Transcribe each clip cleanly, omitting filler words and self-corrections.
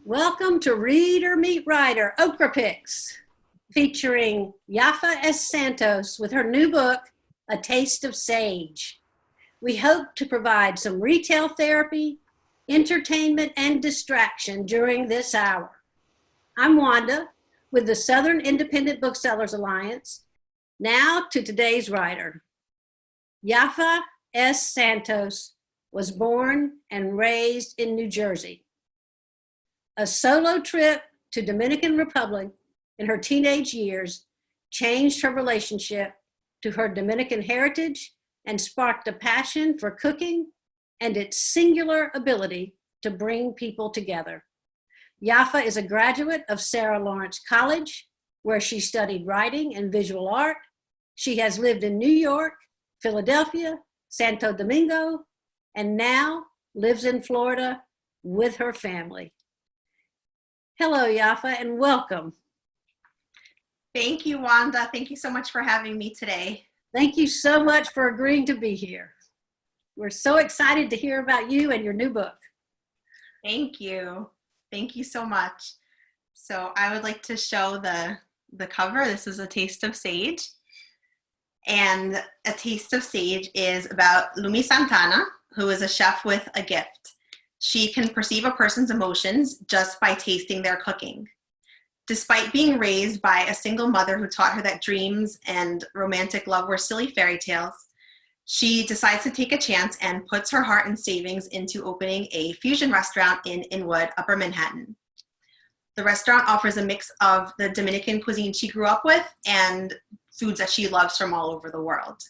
Welcome to Read or Meet Writer, Okra Picks, featuring Yaffa S. Santos with her new book, A Taste of Sage. We hope to provide some retail therapy, entertainment, and distraction during this hour. I'm Wanda with the Southern Independent Booksellers Alliance. Now to today's writer. Yaffa S. Santos was born and raised in New Jersey. A solo trip to Dominican Republic in her teenage years changed her relationship to her Dominican heritage and sparked a passion for cooking and its singular ability to bring people together. Yaffa is a graduate of Sarah Lawrence College, where she studied writing and visual art. She has lived in New York, Philadelphia, Santo Domingo, and now lives in Florida with her family. Hello, Yaffa, and welcome. Thank you, Wanda. Thank you so much for having me today. Thank you so much for agreeing to be here. We're so excited to hear about you and your new book. Thank you. Thank you so much. So I would like to show the cover. This is A Taste of Sage. And A Taste of Sage is about Lumi Santana, who is a chef with a gift. She can perceive a person's emotions just by tasting their cooking. Despite being raised by a single mother who taught her that dreams and romantic love were silly fairy tales, she decides to take a chance and puts her heart and savings into opening a fusion restaurant in Inwood, Upper Manhattan. The restaurant offers a mix of the Dominican cuisine she grew up with and foods that she loves from all over the world.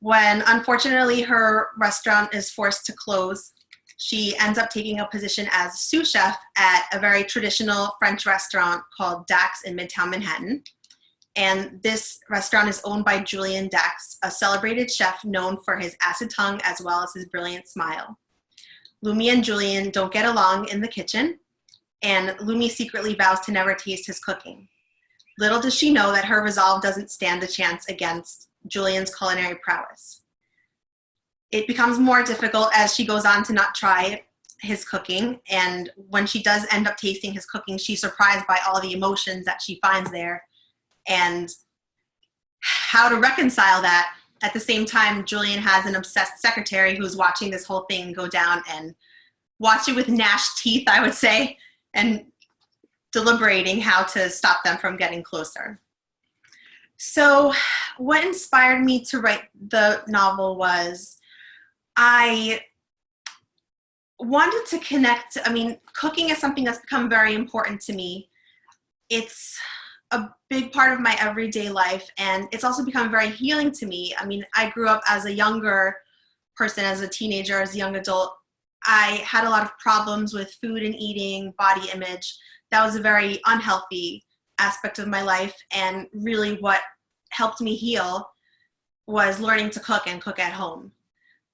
When, unfortunately, her restaurant is forced to close, she ends up taking a position as sous chef at a very traditional French restaurant called Dax in midtown Manhattan. And this restaurant is owned by Julien Dax, a celebrated chef known for his acid tongue as well as his brilliant smile. Lumi and Julien don't get along in the kitchen, and Lumi secretly vows to never taste his cooking. Little does she know that her resolve doesn't stand a chance against Julien's culinary prowess. It becomes more difficult as she goes on to not try his cooking, and when she does end up tasting his cooking, she's surprised by all the emotions that she finds there and how to reconcile that. At the same time, Julien has an obsessed secretary who's watching this whole thing go down and watching with gnashed teeth, I would say, and deliberating how to stop them from getting closer. So what inspired me to write the novel was I wanted to connect. Cooking is something that's become very important to me. It's a big part of my everyday life, and it's also become very healing to me. I grew up as a younger person, as a teenager, as a young adult. I had a lot of problems with food and eating, body image. That was a very unhealthy aspect of my life, and really what helped me heal was learning to cook and cook at home.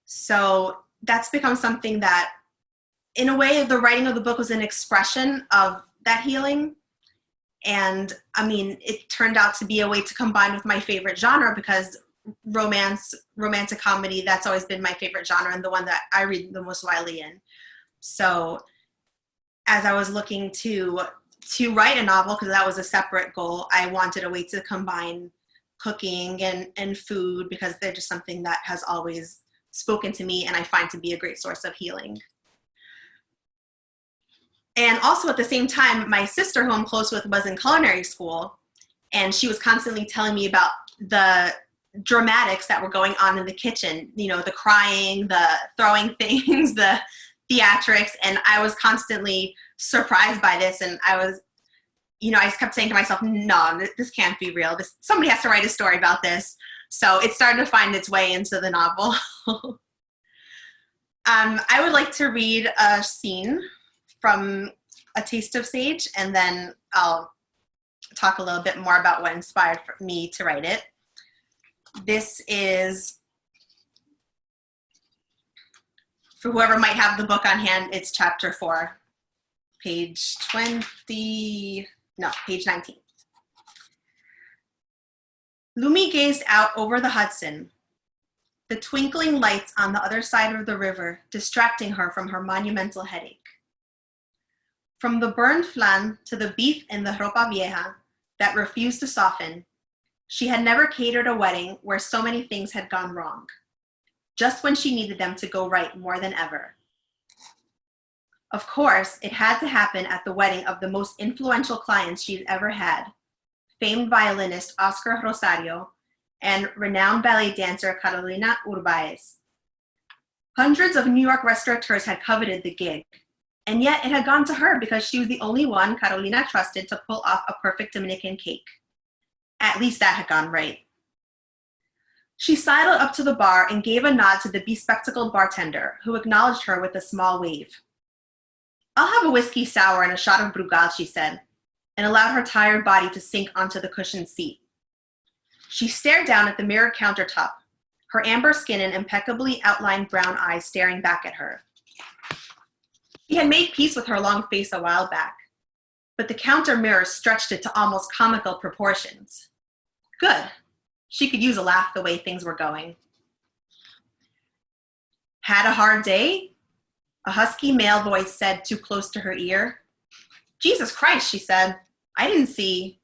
So that's become something that, in a way, the writing of the book was an expression of that healing. And it turned out to be a way to combine with my favorite genre, because romantic comedy, that's always been my favorite genre and the one that I read the most widely in. So as I was looking to write a novel, because that was a separate goal, I wanted a way to combine cooking and food, because they're just something that has always spoken to me and I find to be a great source of healing. And also at the same time, my sister, who I'm close with, was in culinary school, and she was constantly telling me about the dramatics that were going on in the kitchen, the crying, the throwing things, the theatrics, and I was constantly surprised by this, and I just kept saying to myself, no, this can't be real. Somebody has to write a story about this. So it started to find its way into the novel. I would like to read a scene from A Taste of Sage, and then I'll talk a little bit more about what inspired me to write it. This is, for whoever might have the book on hand, it's chapter 4, page 19. Lumi gazed out over the Hudson, the twinkling lights on the other side of the river distracting her from her monumental headache. From the burned flan to the beef in the ropa vieja that refused to soften, she had never catered a wedding where so many things had gone wrong, just when she needed them to go right more than ever. Of course, it had to happen at the wedding of the most influential clients she'd ever had, famed violinist Oscar Rosario and renowned ballet dancer Carolina Urbaez. Hundreds of New York restaurateurs had coveted the gig, and yet it had gone to her because she was the only one Carolina trusted to pull off a perfect Dominican cake. At least that had gone right. She sidled up to the bar and gave a nod to the bespectacled bartender, who acknowledged her with a small wave. "I'll have a whiskey sour and a shot of Brugal," she said, and allowed her tired body to sink onto the cushioned seat. She stared down at the mirrored countertop, her amber skin and impeccably outlined brown eyes staring back at her. She had made peace with her long face a while back, but the counter mirror stretched it to almost comical proportions. Good. She could use a laugh the way things were going. "Had a hard day?" A husky male voice said too close to her ear. "Jesus Christ," she said. "I didn't see."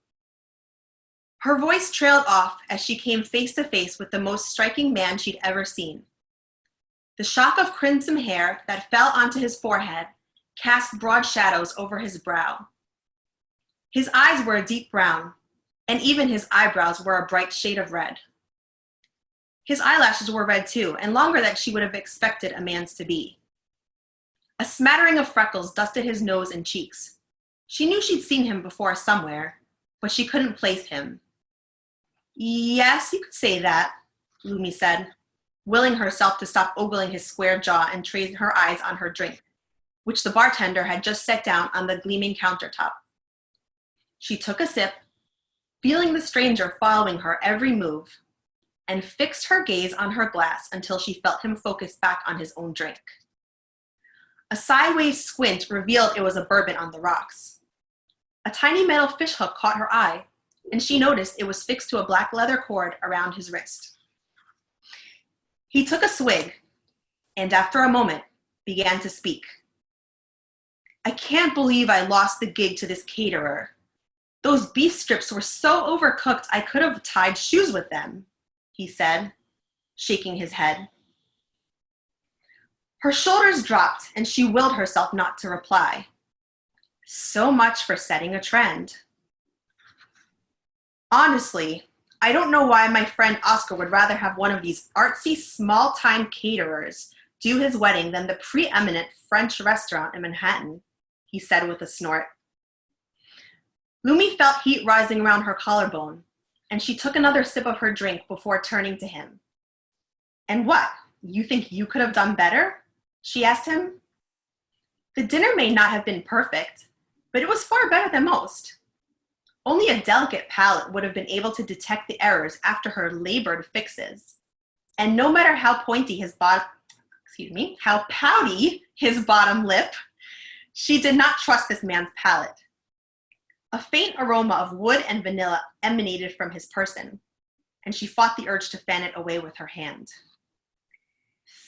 Her voice trailed off as she came face to face with the most striking man she'd ever seen. The shock of crimson hair that fell onto his forehead cast broad shadows over his brow. His eyes were a deep brown, and even his eyebrows were a bright shade of red. His eyelashes were red too, and longer than she would have expected a man's to be. A smattering of freckles dusted his nose and cheeks. She knew she'd seen him before somewhere, but she couldn't place him. "Yes, you could say that," Lumi said, willing herself to stop ogling his square jaw and trace her eyes on her drink, which the bartender had just set down on the gleaming countertop. She took a sip, feeling the stranger following her every move, and fixed her gaze on her glass until she felt him focus back on his own drink. A sideways squint revealed it was a bourbon on the rocks. A tiny metal fishhook caught her eye, and she noticed it was fixed to a black leather cord around his wrist. He took a swig, and after a moment, began to speak. "I can't believe I lost the gig to this caterer. Those beef strips were so overcooked I could have tied shoes with them," he said, shaking his head. Her shoulders dropped, and she willed herself not to reply. So much for setting a trend. "Honestly, I don't know why my friend Oscar would rather have one of these artsy, small-time caterers do his wedding than the preeminent French restaurant in Manhattan," he said with a snort. Lumi felt heat rising around her collarbone, and she took another sip of her drink before turning to him. "And what, you think you could have done better?" she asked him. The dinner may not have been perfect, but it was far better than most. Only a delicate palate would have been able to detect the errors after her labored fixes. And no matter how pouty his bottom lip, she did not trust this man's palate. A faint aroma of wood and vanilla emanated from his person, and she fought the urge to fan it away with her hand.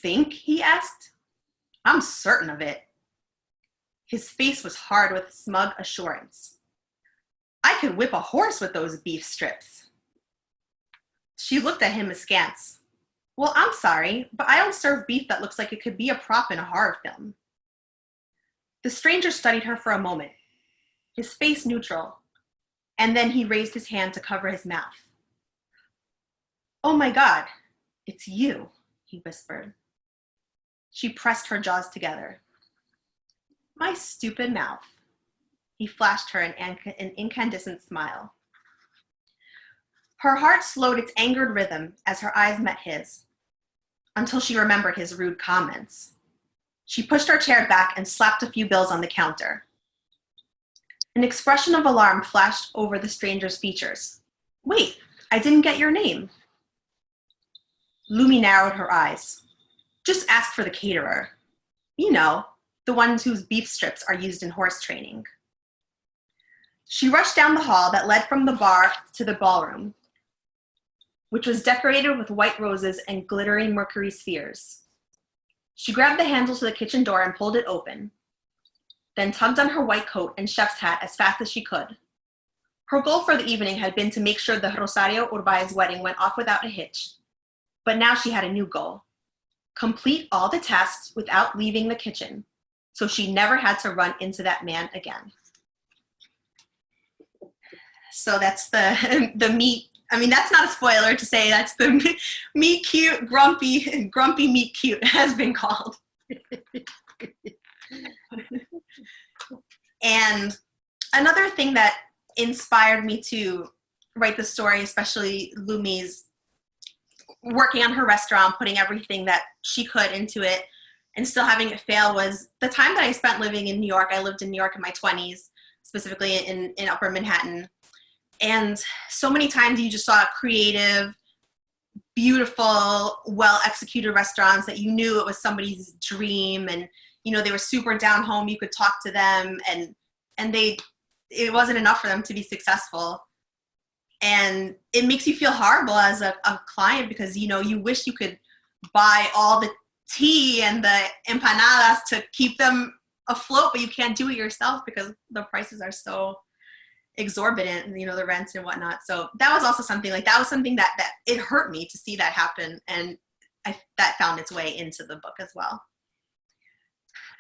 "Think?" he asked. "I'm certain of it." His face was hard with smug assurance. "I could whip a horse with those beef strips." She looked at him askance. "Well, I'm sorry, but I don't serve beef that looks like it could be a prop in a horror film." The stranger studied her for a moment, his face neutral, and then he raised his hand to cover his mouth. "Oh my God, it's you," he whispered. She pressed her jaws together. "My stupid mouth." He flashed her an incandescent smile. Her heart slowed its angered rhythm as her eyes met his, until she remembered his rude comments. She pushed her chair back and slapped a few bills on the counter. An expression of alarm flashed over the stranger's features. "Wait, I didn't get your name." Lumi narrowed her eyes. "Just ask for the caterer. You know, the ones whose beef strips are used in horse training." She rushed down the hall that led from the bar to the ballroom, which was decorated with white roses and glittering mercury spheres. She grabbed the handle to the kitchen door and pulled it open. then tugged on her white coat and chef's hat as fast as she could. Her goal for the evening had been to make sure the Rosario Urbaez wedding went off without a hitch. But now she had a new goal: complete all the tasks without leaving the kitchen, so she never had to run into that man again. So that's the meat. I mean, that's not a spoiler to say that's the meat cute, grumpy meat cute has been called. And another thing that inspired me to write the story, especially Lumi's working on her restaurant, putting everything that she could into it and still having it fail, was the time that I spent living in New York. I lived in New York in my 20s, specifically in Upper Manhattan. And so many times you just saw creative, beautiful, well-executed restaurants that you knew it was somebody's dream, and they were super down home. You could talk to them, and it wasn't enough for them to be successful. And it makes you feel horrible as a client, because you wish you could buy all the tea and the empanadas to keep them afloat, but you can't do it yourself because the prices are so exorbitant, and the rents and whatnot. So that was also something that it hurt me to see that happen, and that found its way into the book as well.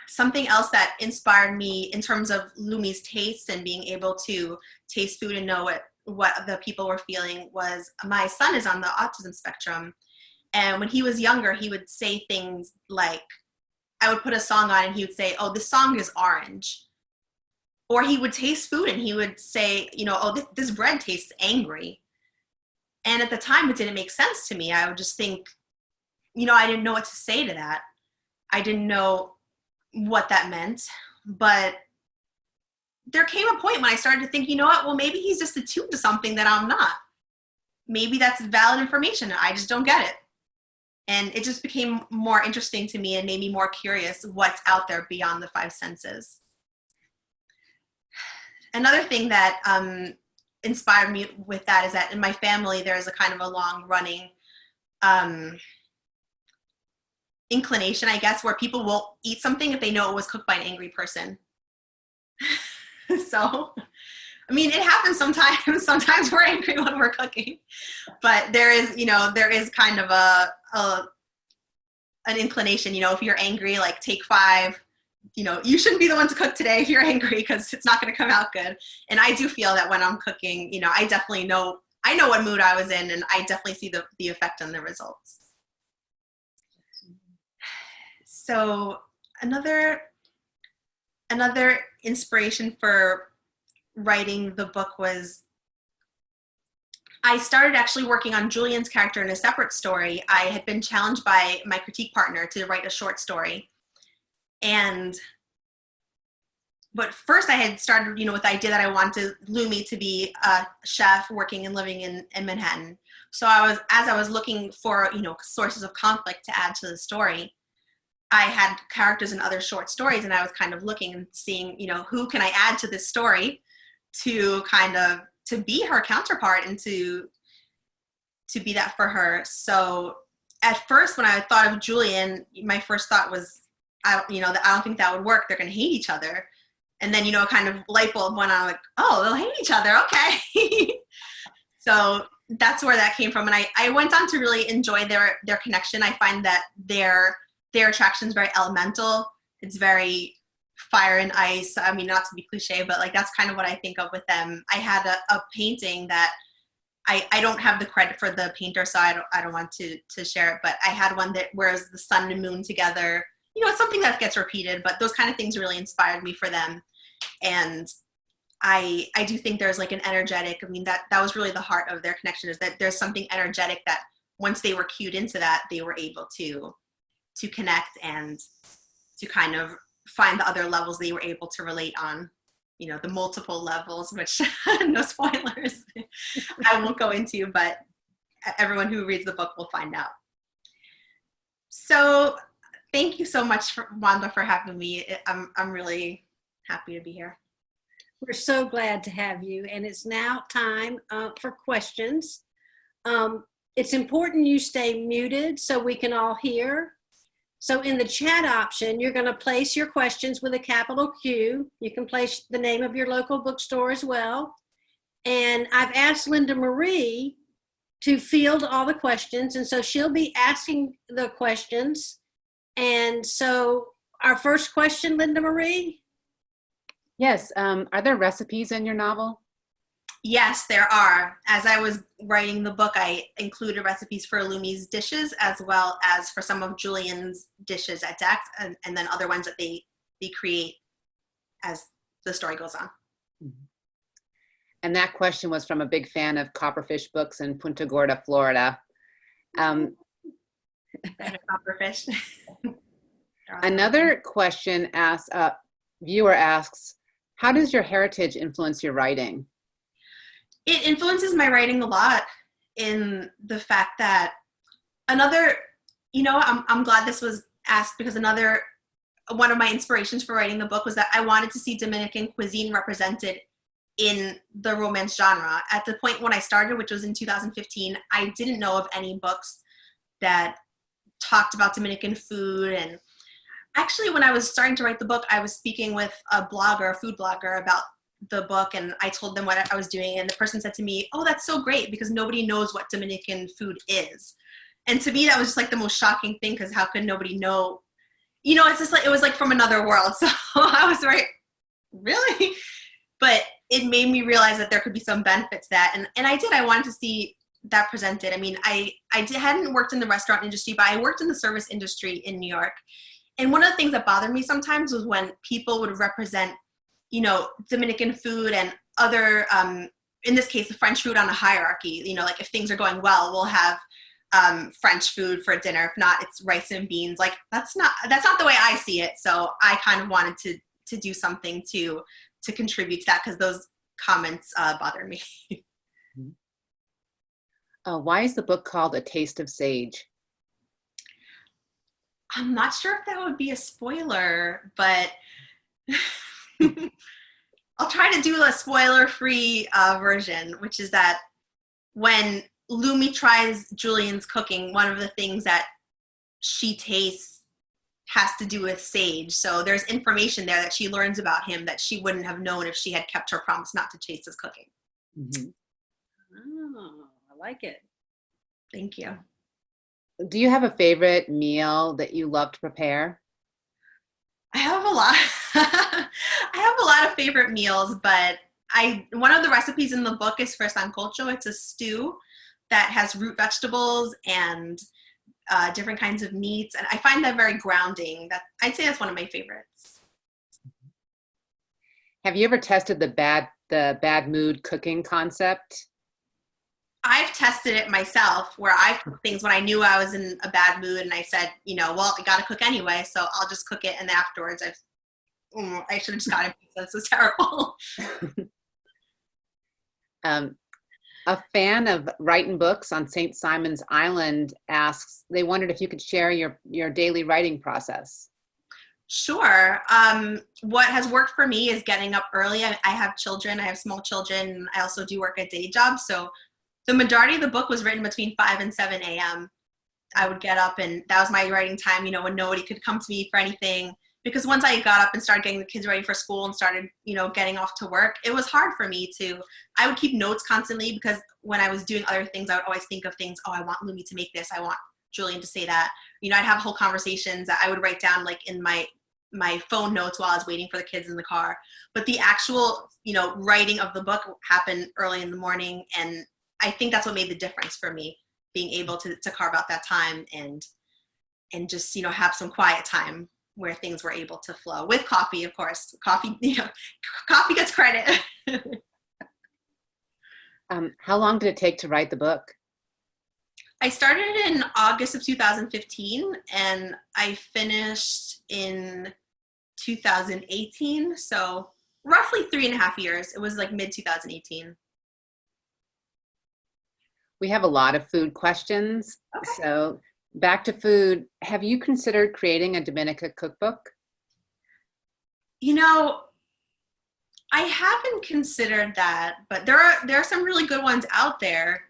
Something else that inspired me in terms of Lumi's tastes and being able to taste food and know what the people were feeling was, my son is on the autism spectrum, and when he was younger, he would say things like, I would put a song on and he would say, "Oh, this song is orange." Or he would taste food and he would say, "Oh, this bread tastes angry." And at the time, it didn't make sense to me. I would just think, I didn't know what to say to that. I didn't know what that meant. But there came a point when I started to think, well, maybe he's just attuned to something that I'm not. Maybe that's valid information. I just don't get it. And it just became more interesting to me and made me more curious what's out there beyond the five senses. Another thing that inspired me with that is that in my family, there is a kind of a long-running inclination, I guess, where people will eat something if they know it was cooked by an angry person. So, I mean, it happens sometimes. Sometimes we're angry when we're cooking, but there is kind of an inclination. If you're angry, like take 5. You shouldn't be the one to cook today if you're angry, because it's not going to come out good. And I do feel that when I'm cooking, I definitely know, I know what mood I was in, and I definitely see the effect on the results. So another inspiration for writing the book was, I started actually working on Julien's character in a separate story. I had been challenged by my critique partner to write a short story. But first I had started, with the idea that I wanted Lumi to be a chef working and living in Manhattan. So as I was looking for, sources of conflict to add to the story, I had characters in other short stories, and I was kind of looking and seeing, who can I add to this story to be her counterpart and to be that for her. So at first, when I thought of Julien, my first thought was, I don't think that would work. They're going to hate each other. And then, kind of light bulb went on, like, oh, they'll hate each other. Okay. So that's where that came from. And I went on to really enjoy their connection. I find that their attraction is very elemental. It's very fire and ice. I mean, not to be cliche, but that's kind of what I think of with them. I had a painting that I don't have the credit for the painter, so I don't want to share it, but I had one that wears the sun and moon together. It's something that gets repeated, but those kind of things really inspired me for them. And I do think there's an energetic, that was really the heart of their connection, is that there's something energetic that once they were cued into that, they were able to connect and to kind of find the other levels they were able to relate on, the multiple levels, which no spoilers, I won't go into, but everyone who reads the book will find out. So thank you so much, Wanda, for having me. I'm really happy to be here. We're so glad to have you. And it's now time for questions. It's important you stay muted so we can all hear. So in the chat option, you're going to place your questions with a capital Q. You can place the name of your local bookstore as well. And I've asked Linda Marie to field all the questions. And so she'll be asking the questions. And so our first question, Linda Marie. Yes, are there recipes in your novel? Yes, there are. As I was writing the book, I included recipes for Lumi's dishes as well as for some of Julien's dishes at Dax, and then other ones that they create as the story goes on. And that question was from a big fan of Copperfish books in Punta Gorda, Florida. Copperfish. Another question asks, viewer asks, how does your heritage influence your writing? It influences my writing a lot in the fact that I'm glad this was asked, because one of my inspirations for writing the book was that I wanted to see Dominican cuisine represented in the romance genre. At the point when I started, which was in 2015, I didn't know of any books that talked about Dominican food. And actually, when I was starting to write the book, I was speaking with a food blogger about the book, and I told them what I was doing, and the person said to me, "Oh, that's so great, because nobody knows what Dominican food is." And to me, that was just like the most shocking thing, because how could nobody know? It's just like, it was like from another world. So I was like, really? But it made me realize that there could be some benefit to that. And I wanted to see that presented. I mean, I hadn't worked in the restaurant industry, but I worked in the service industry in New York. And one of the things that bothered me sometimes was when people would represent, Dominican food and other, in this case, the French food on a hierarchy. Like if things are going well, we'll have French food for dinner. If not, it's rice and beans. Like that's not the way I see it. So I kind of wanted to do something to contribute to that, because those comments bother me. Why is the book called A Taste of Sage? I'm not sure if that would be a spoiler, but I'll try to do a spoiler-free version, which is that when Lumi tries Julien's cooking, one of the things that she tastes has to do with sage. So there's information there that she learns about him that she wouldn't have known if she had kept her promise not to taste his cooking. Mm-hmm. Oh, I like it. Thank you. Do you have a favorite meal that you love to prepare? I have a lot. I have a lot of favorite meals, but one of the recipes in the book is for sancocho. It's a stew that has root vegetables and different kinds of meats, and I find that very grounding. I'd say that's one of my favorites. Have you ever tested the bad mood cooking concept? I've tested it myself, where I've cooked things when I knew I was in a bad mood, and I said, well, I got to cook anyway, so I'll just cook it. And afterwards, I should have just gotten pizza. This was terrible. A fan of writing books on St. Simon's Island asks, they wondered if you could share your daily writing process. Sure. What has worked for me is getting up early. I have children. I have small children. I also do work a day job, so the majority of the book was written between 5 and 7 a.m. I would get up, and that was my writing time, when nobody could come to me for anything. Because once I got up and started getting the kids ready for school and started, getting off to work, it was hard for me I would keep notes constantly, because when I was doing other things, I would always think of things, I want Lumi to make this, I want Julien to say that. I'd have whole conversations that I would write down like in my phone notes while I was waiting for the kids in the car. But the actual, writing of the book happened early in the morning, and I think that's what made the difference for me, being able to carve out that time and just, have some quiet time where things were able to flow with coffee, of course. Coffee, coffee gets credit. How long did it take to write the book? I started in August of 2015, and I finished in 2018. So roughly 3.5 years. It was like mid-2018. We have a lot of food questions. Okay. So back to food. Have you considered creating a Dominica cookbook? I haven't considered that, but there are some really good ones out there.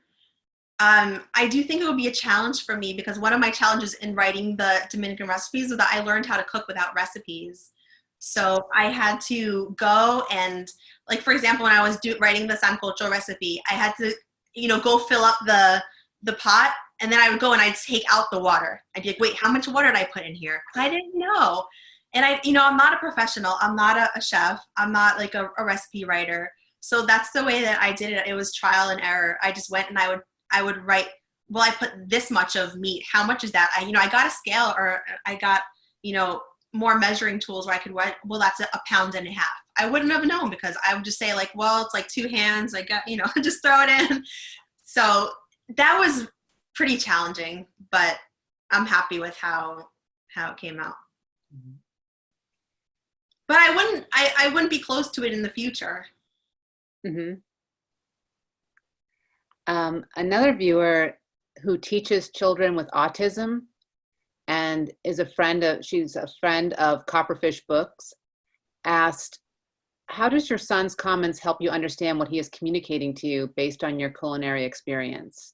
I do think it would be a challenge for me because one of my challenges in writing the Dominican recipes was that I learned how to cook without recipes. So I had to go and, like, for example, when I was writing the sancocho recipe, I had to, go fill up the pot, and then I would go and I'd take out the water. I'd be like, wait, how much water did I put in here? I didn't know. And I'm not a professional. I'm not a chef. I'm not like a recipe writer. So that's the way that I did it. It was trial and error. I just went and I would write, well, I put this much of meat. How much is that? I got a scale, or I got, more measuring tools where I could write, well, that's a pound and a half. I wouldn't have known because I would just say like, well, it's like 2 hands. I got, just throw it in. So that was pretty challenging, but I'm happy with how it came out. Mm-hmm. But I wouldn't be close to it in the future. Mm-hmm. Another viewer who teaches children with autism and she's a friend of Copperfish Books, asked, how does your son's comments help you understand what he is communicating to you based on your culinary experience?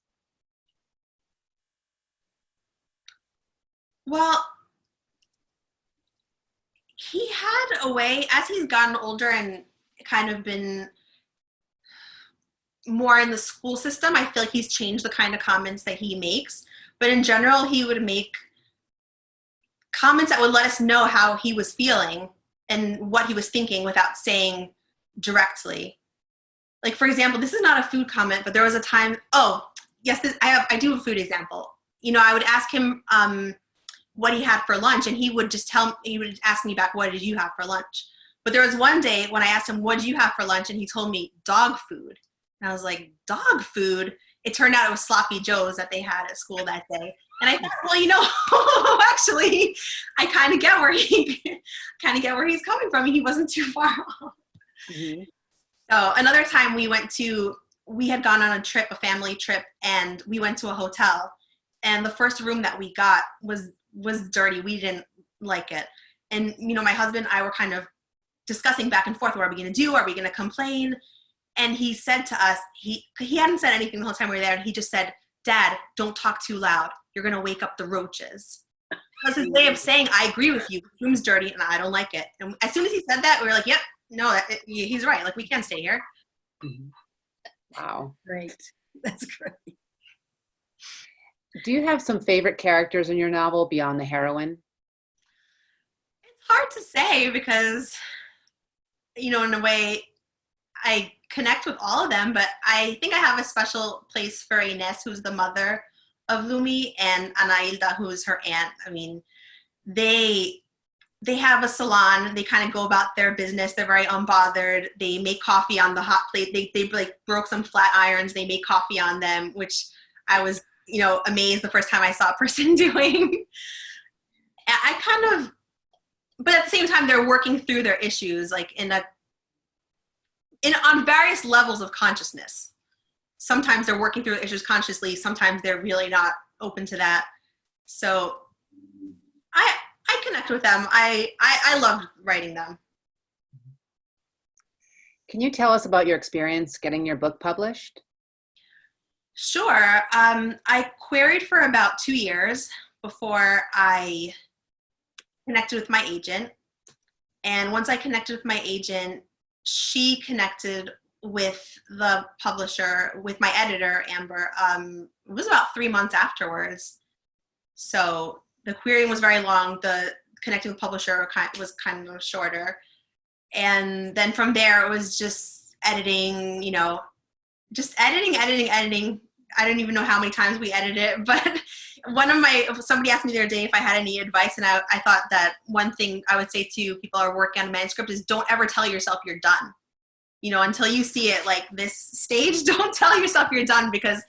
Well, he had a way, as he's gotten older and kind of been more in the school system, I feel like he's changed the kind of comments that he makes. But in general, he would make comments that would let us know how he was feeling and what he was thinking without saying directly. Like, for example, this is not a food comment, but there was a time, I do have a food example. I would ask him what he had for lunch, and he would ask me back, what did you have for lunch? But there was one day when I asked him, what did you have for lunch? And he told me dog food. And I was like, dog food? It turned out it was sloppy joes that they had at school that day. And I thought, well, actually, I kind of get where he's coming from. He wasn't too far off. Mm-hmm. So another time we had gone on a family trip, and we went to a hotel, and the first room that we got was dirty. We didn't like it. And, my husband and I were kind of discussing back and forth, what are we going to do? Are we going to complain? And he said to us, he hadn't said anything the whole time we were there, and he just said, Dad, don't talk too loud. You're going to wake up the roaches. That's his way of saying, I agree with you. The room's dirty, and I don't like it. And as soon as he said that, we were like, yep, no, he's right. Like, we can't stay here. Wow. Great. That's great. Do you have some favorite characters in your novel beyond the heroine? It's hard to say because, in a way, I connect with all of them, but I think I have a special place for Inés, who's the mother of Lumi, and Anailda, who's her aunt. I mean, they have a salon. They kind of go about their business. They're very unbothered. They make coffee on the hot plate. They like broke some flat irons. They make coffee on them, which I was, amazed the first time I saw a person doing. But at the same time, they're working through their issues, like on various levels of consciousness. Sometimes they're working through issues consciously. Sometimes they're really not open to that. So I connect with them. I loved writing them. Can you tell us about your experience getting your book published? Sure. I queried for about 2 years before I connected with my agent. And once I connected with my agent, she connected with the publisher, with my editor, Amber. It was about 3 months afterwards. So the querying was very long. The connecting with publisher was kind of shorter. And then from there, it was just editing, just editing. I don't even know how many times we edited it, but somebody asked me the other day if I had any advice, and I thought that one thing I would say to people who are working on a manuscript is don't ever tell yourself you're done. Until you see it like this stage, don't tell yourself you're done, because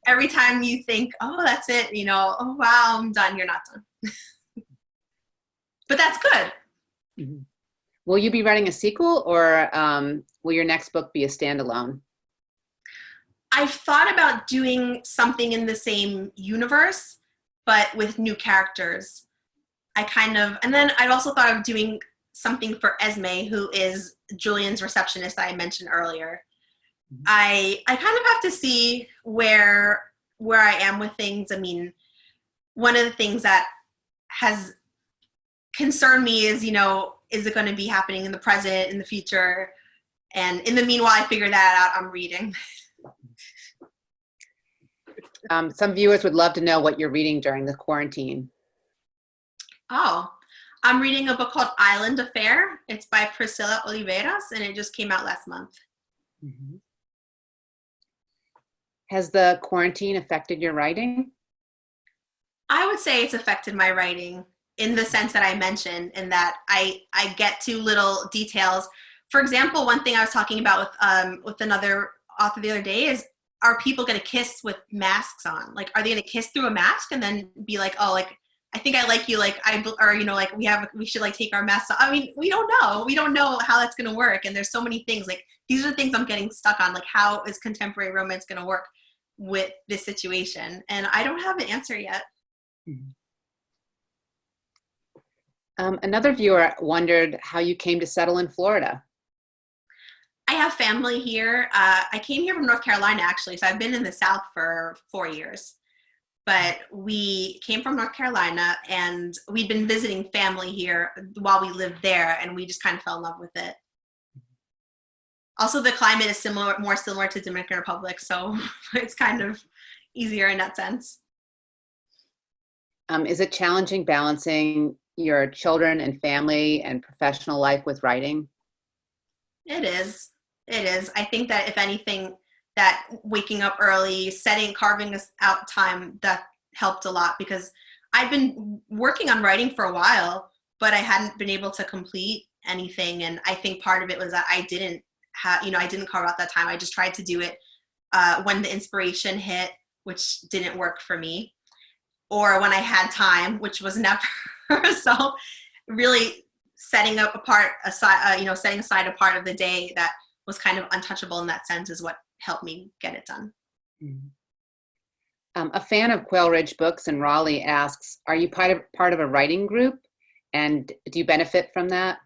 every time you think, oh, that's it, oh, wow, I'm done, you're not done. But that's good. Mm-hmm. Will you be writing a sequel, or will your next book be a standalone? I've thought about doing something in the same universe, but with new characters. And then I've also thought of doing something for Esme, who is Julien's receptionist that I mentioned earlier. Mm-hmm. I kind of have to see where where I am with things. I mean, one of the things that has concerned me is, you know, is it going to be happening in the present, in the future? And in the meanwhile, I figure that out, I'm reading. Some viewers would love to know what you're reading during the quarantine. Oh, I'm reading a book called Island Affair. It's by Priscilla Oliveras, and it just came out last month. Mm-hmm. Has the quarantine affected your writing? I would say it's affected my writing in the sense that I mentioned, in that I get to little details. For example, one thing I was talking about with another author the other day is, are people going to kiss with masks on? Like, are they going to kiss through a mask and then be like, oh, like, I think I like you, like, or, you know, like, we should, like, take our masks off. I mean, we don't know. We don't know how that's going to work. And there's so many things, like, these are the things I'm getting stuck on. Like, how is contemporary romance going to work with this situation? And I don't have an answer yet. Another viewer wondered how you came to settle in Florida. I have family here. I came here from North Carolina, actually. So I've been in the South for 4 years. But we came from North Carolina, and we'd been visiting family here while we lived there, and we just kind of fell in love with it. Also, the climate is more similar to Dominican Republic, so it's kind of easier in that sense. Is it challenging balancing your children and family and professional life with writing? It is. It is. I think that if anything, that waking up early, carving out time, that helped a lot, because I've been working on writing for a while, but I hadn't been able to complete anything. And I think part of it was that I didn't carve out that time. I just tried to do it when the inspiration hit, which didn't work for me, or when I had time, which was never. So really setting aside a part of the day that was kind of untouchable in that sense is what helped me get it done. A fan of Quail Ridge Books in Raleigh asks, are you part of a writing group, and do you benefit from that?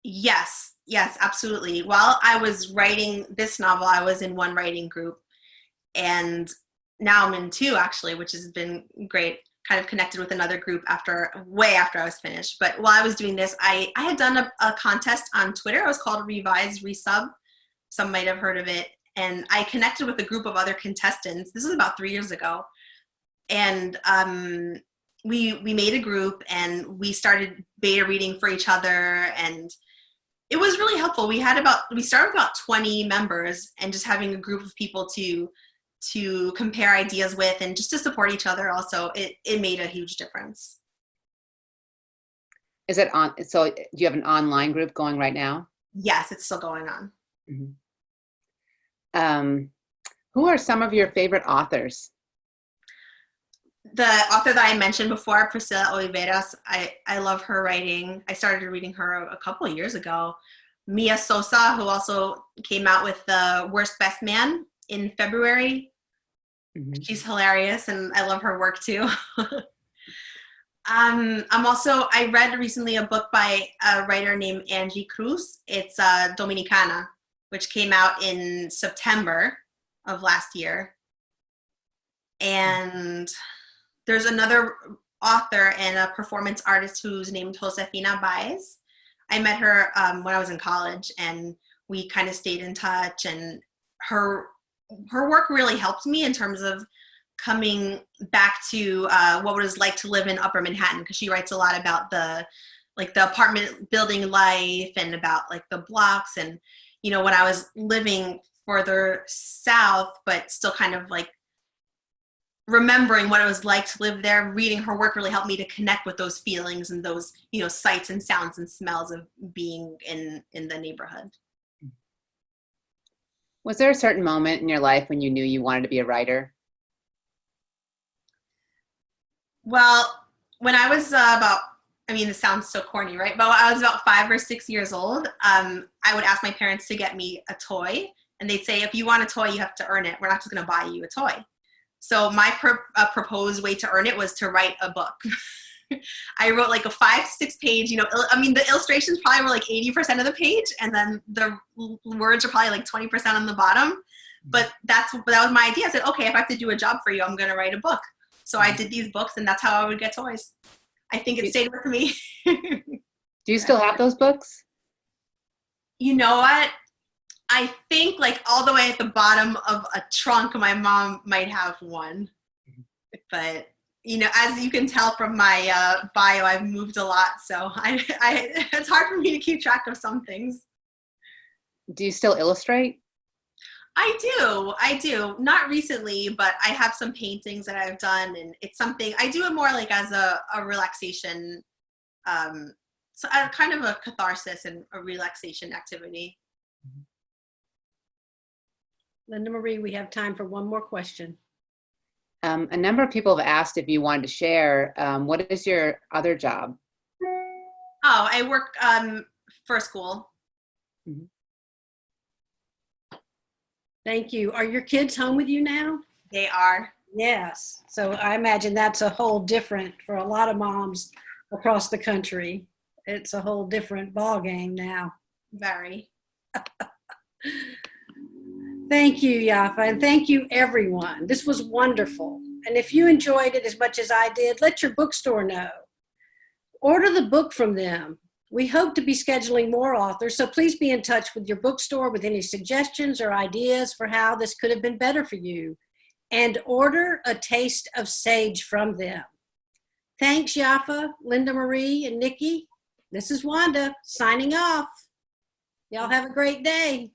Yes, absolutely. While I was writing this novel, I was in one writing group, and now I'm in two, actually, which has been great. Kind of connected with another group way after I was finished. But while I was doing this, I had done a contest on Twitter. It was called Revise Resub. Some might have heard of it. And I connected with a group of other contestants. This was about 3 years ago. And we made a group, and we started beta reading for each other. And it was really helpful. We started with about 20 members, and just having a group of people to compare ideas with and just to support each other also, it made a huge difference. Is it on? So do you have an online group going right now? Yes, it's still going on. Mm-hmm. Who are some of your favorite authors? The author that I mentioned before, Priscilla Oliveras, I love her writing. I started reading her a couple of years ago. Mia Sosa, who also came out with The Worst Best Man in February. Mm-hmm. She's hilarious, and I love her work too. I read recently a book by a writer named Angie Cruz. It's Dominicana, which came out in September of last year. And there's another author and a performance artist who's named Josefina Baez. I met her when I was in college, and we kind of stayed in touch, and her work really helped me in terms of coming back to what it was like to live in Upper Manhattan, because she writes a lot about the apartment building life and about like the blocks. And, you know, when I was living further south, but still kind of like remembering what it was like to live there, reading her work really helped me to connect with those feelings and those, you know, sights and sounds and smells of being in the neighborhood. Was there a certain moment in your life when you knew you wanted to be a writer? Well, when I was this sounds so corny, right? But when I was about 5 or 6 years old, I would ask my parents to get me a toy, and they'd say, if you want a toy, you have to earn it. We're not just going to buy you a toy. So my proposed way to earn it was to write a book. I wrote like a 5 to 6 page, the illustrations probably were like 80% of the page, and then the words are probably like 20% on the bottom. But that was my idea. I said, okay, if I have to do a job for you, I'm going to write a book. So I did these books, and that's how I would get toys. I think it stayed with me. Do you still have those books? You know what? I think like all the way at the bottom of a trunk, my mom might have one. But, you know, as you can tell from my bio, I've moved a lot. So it's hard for me to keep track of some things. Do you still illustrate? I do. Not recently, but I have some paintings that I've done, and it's something I do it more like as a relaxation, so kind of a catharsis and a relaxation activity. Linda Marie, we have time for one more question. A number of people have asked if you wanted to share. What is your other job? Oh, I work for a school. Mm-hmm. Thank you. Are your kids home with you now? They are. Yes. So I imagine that's a whole different, for a lot of moms across the country, it's a whole different ball game now. Very. Thank you, Yaffa, and thank you, everyone. This was wonderful. And if you enjoyed it as much as I did, let your bookstore know. Order the book from them. We hope to be scheduling more authors, so please be in touch with your bookstore with any suggestions or ideas for how this could have been better for you. And order A Taste of Sage from them. Thanks, Yaffa, Linda Marie, and Nikki. This is Wanda signing off. Y'all have a great day.